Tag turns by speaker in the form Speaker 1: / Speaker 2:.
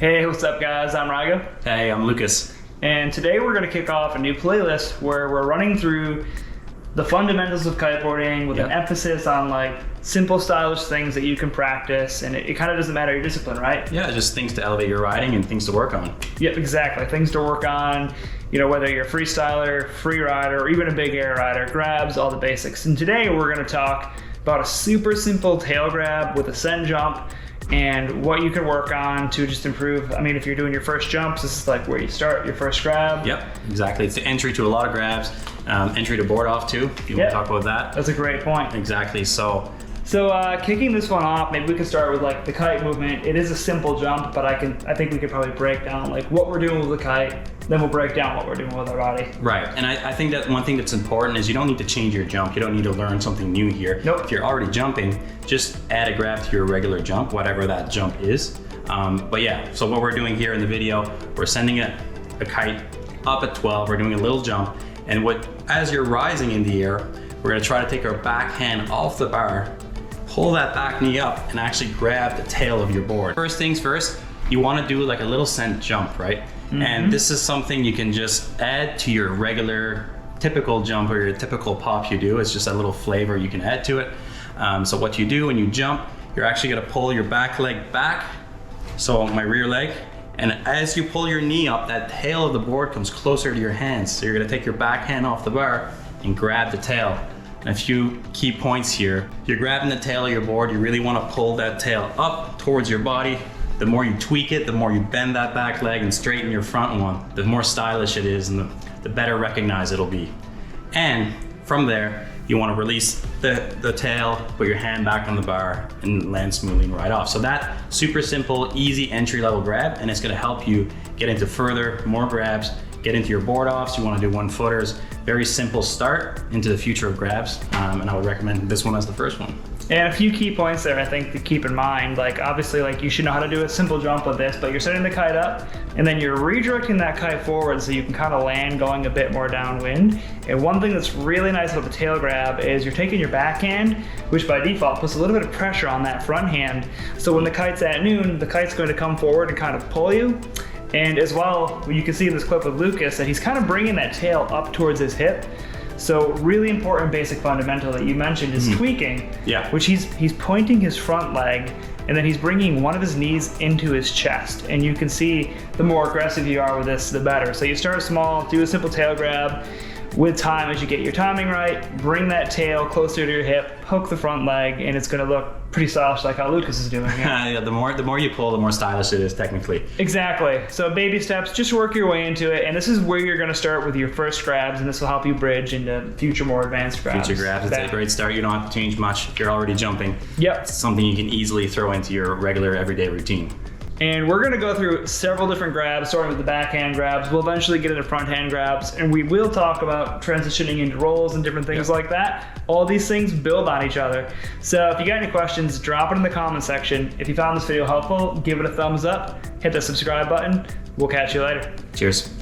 Speaker 1: Hey, what's up guys? I'm Rago.
Speaker 2: Hey, I'm Lucas.
Speaker 1: And today we're going to kick off a new playlist where we're running through the fundamentals of kiteboarding with an emphasis on like simple stylish things that you can practice, and it kind of doesn't matter your discipline, right?
Speaker 2: Yeah, just things to elevate your riding and things to work on.
Speaker 1: Yep, exactly. Things to work on, you know, whether you're a freestyler, free rider, or even a big air rider, grabs, all the basics. And today we're going to talk about a super simple tail grab with a send jump and what you can work on to just improve. I mean, if you're doing your first jumps, this is like where you start your first grab.
Speaker 2: Yep, exactly. It's the entry to a lot of grabs, entry to board off too, if you want to talk about that.
Speaker 1: That's a great point.
Speaker 2: Exactly, so
Speaker 1: kicking this one off, maybe we can start with like the kite movement. It is a simple jump, but I think we could probably break down like what we're doing with the kite, then we'll break down what we're doing with our body.
Speaker 2: Right, and I think that one thing that's important is you don't need to change your jump. You don't need to learn something new here.
Speaker 1: Nope.
Speaker 2: If you're already jumping, just add a grab to your regular jump, whatever that jump is. But yeah, so what we're doing here in the video, we're sending a kite up at 12, we're doing a little jump, and as you're rising in the air, we're gonna try to take our back hand off the bar, pull that back knee up, and actually grab the tail of your board. First things first, you wanna do like a little sent jump, right? Mm-hmm. And this is something you can just add to your regular, typical jump or your typical pop you do. It's just a little flavor you can add to it. So what you do when you jump, you're actually gonna pull your back leg back, so my rear leg, and as you pull your knee up, that tail of the board comes closer to your hands. So you're gonna take your back hand off the bar and grab the tail. And a few key points here. If you're grabbing the tail of your board, you really wanna pull that tail up towards your body. The more you tweak it, the more you bend that back leg and straighten your front one, the more stylish it is and the better recognized it'll be. And from there, you wanna release the tail, put your hand back on the bar, and land smoothly right off. So that super simple, easy entry-level grab, and it's gonna help you get into more grabs, get into your board offs. You wanna do 1-footers. Very simple start into the future of grabs, and I would recommend this one as the first one.
Speaker 1: And a few key points there I think to keep in mind. Like obviously, like you should know how to do a simple jump with this, but you're setting the kite up and then you're redirecting that kite forward so you can kind of land going a bit more downwind. And one thing that's really nice about the tail grab is you're taking your backhand, which by default puts a little bit of pressure on that front hand. So when the kite's at noon, the kite's going to come forward and kind of pull you. And as well, you can see in this clip with Lucas that he's kind of bringing that tail up towards his hip. So really important basic fundamental that you mentioned is tweaking, which he's pointing his front leg and then he's bringing one of his knees into his chest. And you can see the more aggressive you are with this, the better. So you start small, do a simple tail grab. With time, as you get your timing right, bring that tail closer to your hip, hook the front leg, and it's gonna look pretty stylish like how Lucas is doing here.
Speaker 2: Yeah, the more you pull, the more stylish it is technically.
Speaker 1: Exactly. So baby steps, just work your way into it, and this is where you're gonna start with your first grabs, and this will help you bridge into future more advanced grabs.
Speaker 2: Future grabs, it's a great start. You don't have to change much if you're already jumping.
Speaker 1: Yep.
Speaker 2: It's something you can easily throw into your regular everyday routine.
Speaker 1: And we're gonna go through several different grabs, starting with the backhand grabs. We'll eventually get into front hand grabs, and we will talk about transitioning into rolls and different things like that. All these things build on each other. So if you got any questions, drop it in the comment section. If you found this video helpful, give it a thumbs up, hit the subscribe button. We'll catch you later.
Speaker 2: Cheers.